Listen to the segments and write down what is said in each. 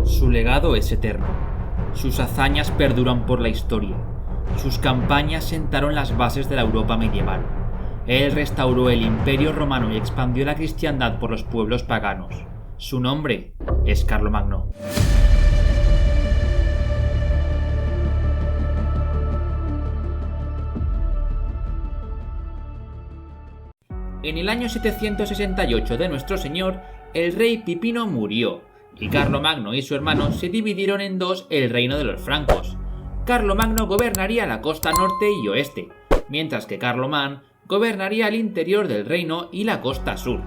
Su legado es eterno. Sus hazañas perduran por la historia. Sus campañas sentaron las bases de la Europa medieval. Él restauró el Imperio Romano y expandió la cristiandad por los pueblos paganos. Su nombre es Carlomagno. En el año 768 de nuestro Señor, el rey Pipino murió, y Carlomagno y su hermano se dividieron en dos el reino de los francos. Carlomagno gobernaría la costa norte y oeste, mientras que Carlomán gobernaría el interior del reino y la costa sur.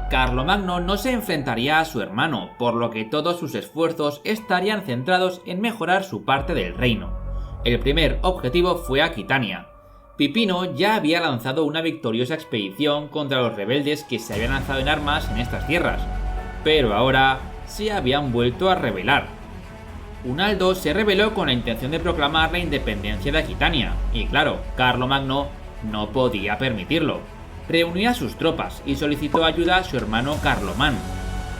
Carlomagno no se enfrentaría a su hermano, por lo que todos sus esfuerzos estarían centrados en mejorar su parte del reino. El primer objetivo fue Aquitania. Pipino ya había lanzado una victoriosa expedición contra los rebeldes que se habían lanzado en armas en estas tierras, pero ahora se habían vuelto a rebelar. Unaldo se rebeló con la intención de proclamar la independencia de Aquitania, y claro, Carlomagno no podía permitirlo. Reunió a sus tropas y solicitó ayuda a su hermano Carlomán.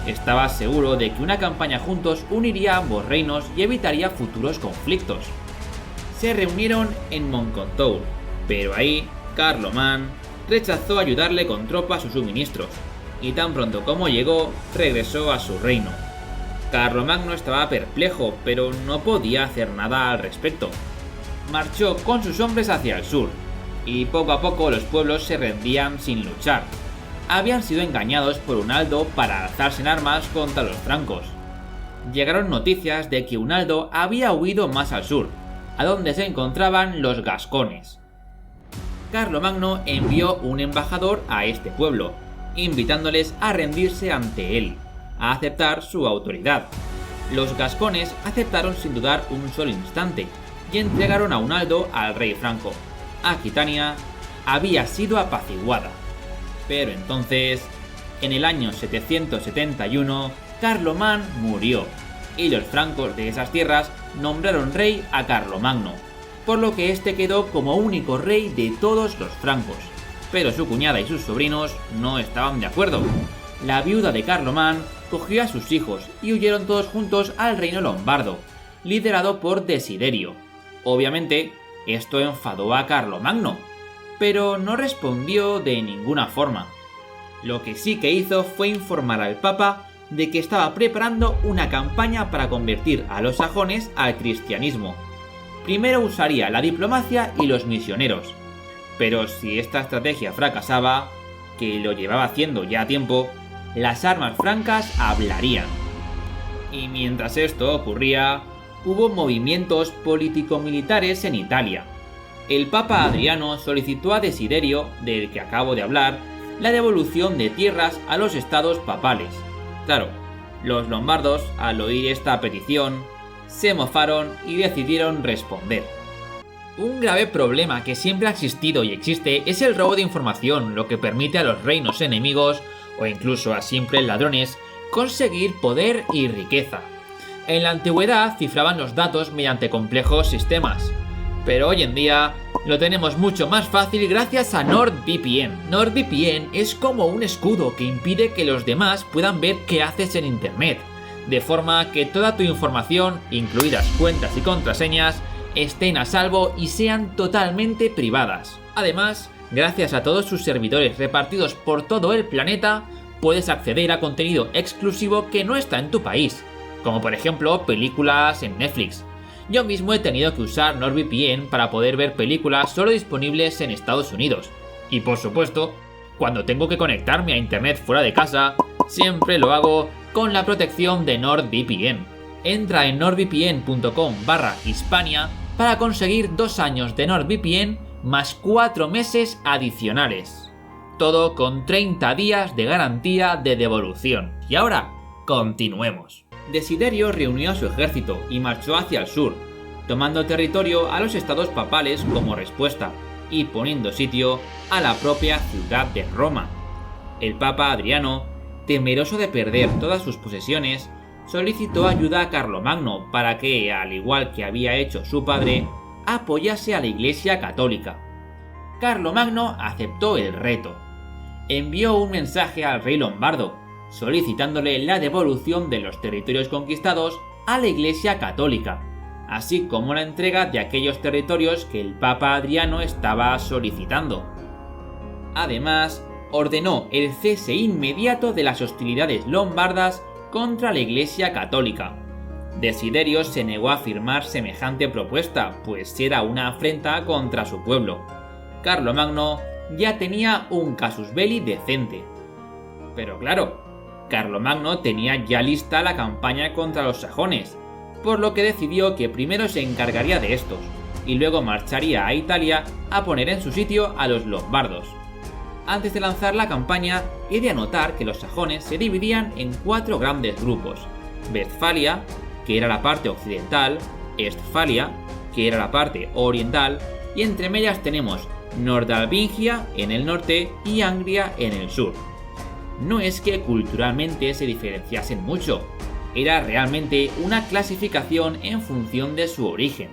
Estaba seguro de que una campaña juntos uniría ambos reinos y evitaría futuros conflictos. Se reunieron en Moncontour, pero ahí Carlomán rechazó ayudarle con tropas o suministros, y tan pronto como llegó, regresó a su reino. Carlomagno estaba perplejo, pero no podía hacer nada al respecto. Marchó con sus hombres hacia el sur, y poco a poco los pueblos se rendían sin luchar. Habían sido engañados por Unaldo para alzarse en armas contra los francos. Llegaron noticias de que Unaldo había huido más al sur, a donde se encontraban los gascones. Carlomagno envió un embajador a este pueblo, invitándoles a rendirse ante él, a aceptar su autoridad. Los gascones aceptaron sin dudar un solo instante y entregaron a Unaldo al rey franco. Aquitania había sido apaciguada. Pero entonces, en el año 771, Carlomán murió, y los francos de esas tierras nombraron rey a Carlomagno, por lo que este quedó como único rey de todos los francos. Pero su cuñada y sus sobrinos no estaban de acuerdo. La viuda de Carlomán cogió a sus hijos y huyeron todos juntos al reino lombardo, liderado por Desiderio. Obviamente, esto enfadó a Carlomagno, pero no respondió de ninguna forma. Lo que sí que hizo fue informar al Papa de que estaba preparando una campaña para convertir a los sajones al cristianismo. Primero usaría la diplomacia y los misioneros, pero si esta estrategia fracasaba, que lo llevaba haciendo ya a tiempo, las armas francas hablarían. Y mientras esto ocurría, hubo movimientos político-militares en Italia. El Papa Adriano solicitó a Desiderio, del que acabo de hablar, la devolución de tierras a los estados papales. Claro, los lombardos, al oír esta petición, se mofaron y decidieron responder. Un grave problema que siempre ha existido y existe es el robo de información, lo que permite a los reinos enemigos, o incluso a simples ladrones, conseguir poder y riqueza. En la antigüedad cifraban los datos mediante complejos sistemas, pero hoy en día lo tenemos mucho más fácil gracias a NordVPN. NordVPN es como un escudo que impide que los demás puedan ver qué haces en internet, de forma que toda tu información, incluidas cuentas y contraseñas, estén a salvo y sean totalmente privadas. Además, gracias a todos sus servidores repartidos por todo el planeta, puedes acceder a contenido exclusivo que no está en tu país, como por ejemplo películas en Netflix. Yo mismo he tenido que usar NordVPN para poder ver películas solo disponibles en Estados Unidos. Y por supuesto, cuando tengo que conectarme a internet fuera de casa, siempre lo hago con la protección de NordVPN. Entra en nordvpn.com/Hispania para conseguir 2 años de NordVPN más 4 meses adicionales. Todo con 30 días de garantía de devolución. Y ahora, continuemos. Desiderio reunió a su ejército y marchó hacia el sur, tomando territorio a los estados papales como respuesta y poniendo sitio a la propia ciudad de Roma. El Papa Adriano, temeroso de perder todas sus posesiones, solicitó ayuda a Carlomagno para que, al igual que había hecho su padre, apoyase a la Iglesia católica. Carlomagno aceptó el reto. Envió un mensaje al rey lombardo, solicitándole la devolución de los territorios conquistados a la Iglesia Católica, así como la entrega de aquellos territorios que el Papa Adriano estaba solicitando. Además, ordenó el cese inmediato de las hostilidades lombardas contra la Iglesia Católica. Desiderio se negó a firmar semejante propuesta, pues era una afrenta contra su pueblo. Carlomagno ya tenía un casus belli decente. Pero claro, Carlomagno tenía ya lista la campaña contra los sajones, por lo que decidió que primero se encargaría de estos, y luego marcharía a Italia a poner en su sitio a los lombardos. Antes de lanzar la campaña, he de anotar que los sajones se dividían en 4 grandes grupos: Westfalia, que era la parte occidental, Estfalia, que era la parte oriental, y entre medias tenemos Nordalbingia en el norte y Angria en el sur. No es que culturalmente se diferenciasen mucho, era realmente una clasificación en función de su origen.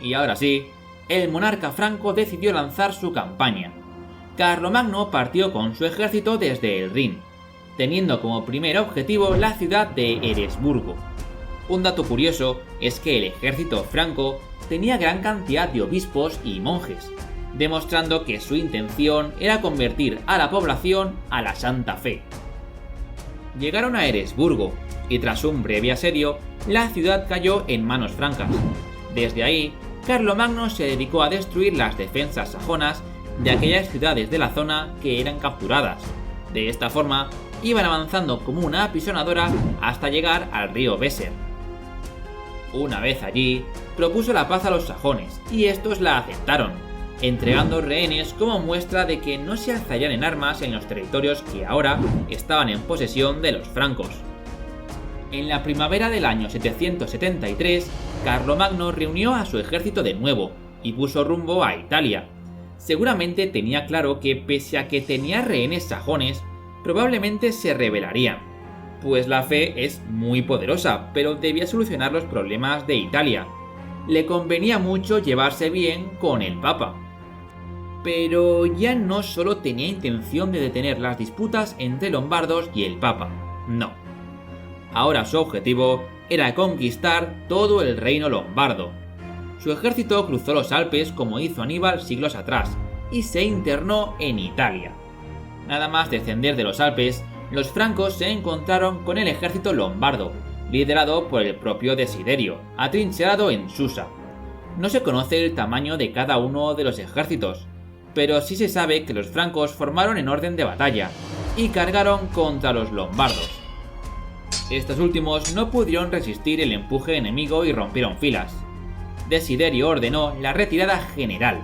Y ahora sí, el monarca franco decidió lanzar su campaña. Carlomagno partió con su ejército desde el Rin, teniendo como primer objetivo la ciudad de Eresburgo. Un dato curioso es que el ejército franco tenía gran cantidad de obispos y monjes, demostrando que su intención era convertir a la población a la Santa Fe. Llegaron a Eresburgo, y tras un breve asedio, la ciudad cayó en manos francas. Desde ahí, Carlomagno se dedicó a destruir las defensas sajonas de aquellas ciudades de la zona que eran capturadas. De esta forma, iban avanzando como una apisonadora hasta llegar al río Weser. Una vez allí, propuso la paz a los sajones, y estos la aceptaron, entregando rehenes como muestra de que no se alzarían en armas en los territorios que ahora estaban en posesión de los francos. En la primavera del año 773, Carlomagno reunió a su ejército de nuevo y puso rumbo a Italia. Seguramente tenía claro que, pese a que tenía rehenes sajones, probablemente se rebelarían, pues la fe es muy poderosa, pero debía solucionar los problemas de Italia. Le convenía mucho llevarse bien con el Papa. Pero ya no solo tenía intención de detener las disputas entre lombardos y el Papa, no. Ahora su objetivo era conquistar todo el reino lombardo. Su ejército cruzó los Alpes como hizo Aníbal siglos atrás y se internó en Italia. Nada más descender de los Alpes, los francos se encontraron con el ejército lombardo, liderado por el propio Desiderio, atrincherado en Susa. No se conoce el tamaño de cada uno de los ejércitos, pero sí se sabe que los francos formaron en orden de batalla y cargaron contra los lombardos. Estos últimos no pudieron resistir el empuje enemigo y rompieron filas. Desiderio ordenó la retirada general,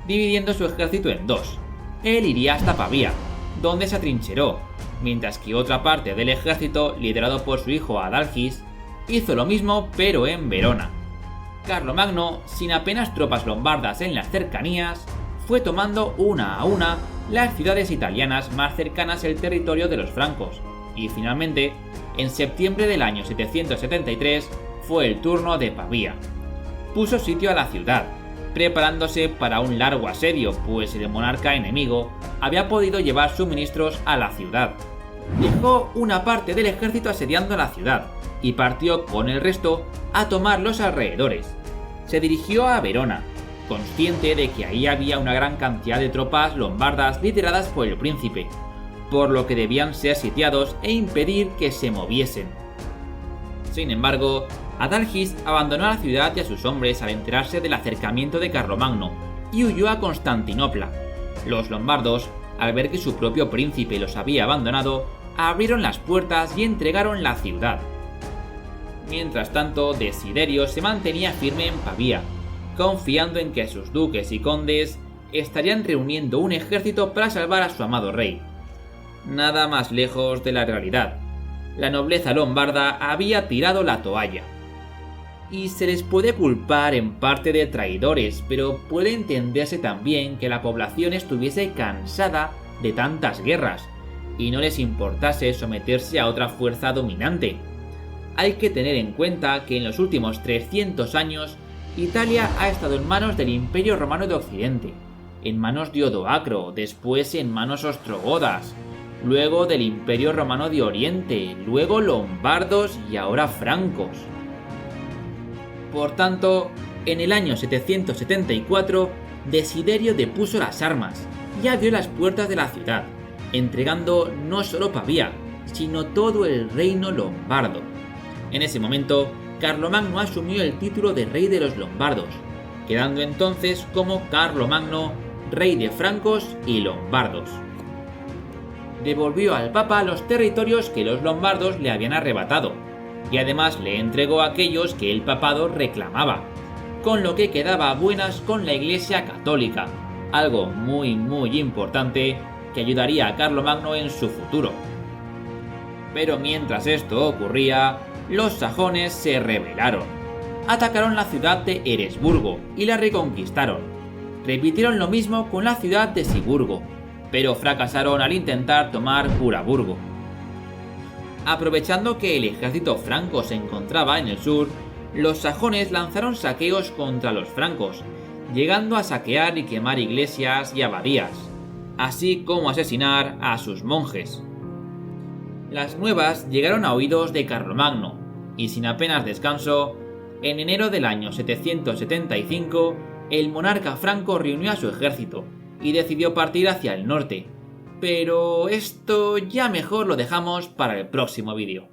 dividiendo su ejército en 2. Él iría hasta Pavía, donde se atrincheró, mientras que otra parte del ejército, liderado por su hijo Adalgis, hizo lo mismo pero en Verona. Carlomagno, sin apenas tropas lombardas en las cercanías, fue tomando una a una las ciudades italianas más cercanas al territorio de los francos, y finalmente, en septiembre del año 773, fue el turno de Pavía. Puso sitio a la ciudad, preparándose para un largo asedio, pues el monarca enemigo había podido llevar suministros a la ciudad. Dejó una parte del ejército asediando la ciudad y partió con el resto a tomar los alrededores. Se dirigió a Verona, consciente de que ahí había una gran cantidad de tropas lombardas lideradas por el príncipe, por lo que debían ser sitiados e impedir que se moviesen. Sin embargo, Adalgis abandonó la ciudad y a sus hombres al enterarse del acercamiento de Carlomagno y huyó a Constantinopla. Los lombardos, al ver que su propio príncipe los había abandonado, abrieron las puertas y entregaron la ciudad. Mientras tanto, Desiderio se mantenía firme en Pavía, confiando en que sus duques y condes estarían reuniendo un ejército para salvar a su amado rey. Nada más lejos de la realidad. La nobleza lombarda había tirado la toalla. Y se les puede culpar en parte de traidores, pero puede entenderse también que la población estuviese cansada de tantas guerras y no les importase someterse a otra fuerza dominante. Hay que tener en cuenta que en los últimos 300 años Italia ha estado en manos del Imperio Romano de Occidente, en manos de Odoacro, después en manos ostrogodas. luego del Imperio Romano de Oriente, luego lombardos y ahora francos. Por tanto, en el año 774, Desiderio depuso las armas y abrió las puertas de la ciudad, entregando no solo Pavía, sino todo el reino lombardo. En ese momento, Carlomagno asumió el título de rey de los lombardos, quedando entonces como Carlomagno, rey de francos y lombardos. Devolvió al Papa los territorios que los lombardos le habían arrebatado, y además le entregó aquellos que el papado reclamaba, con lo que quedaba a buenas con la Iglesia católica, algo muy importante que ayudaría a Carlomagno en su futuro. Pero mientras esto ocurría, los sajones se rebelaron. Atacaron la ciudad de Eresburgo y la reconquistaron. Repitieron lo mismo con la ciudad de Siburgo, pero fracasaron al intentar tomar Puraburgo. Aprovechando que el ejército franco se encontraba en el sur, los sajones lanzaron saqueos contra los francos, llegando a saquear y quemar iglesias y abadías, así como asesinar a sus monjes. Las nuevas llegaron a oídos de Carlomagno, y sin apenas descanso, en enero del año 775, el monarca franco reunió a su ejército y decidió partir hacia el norte. Pero esto ya mejor lo dejamos para el próximo vídeo.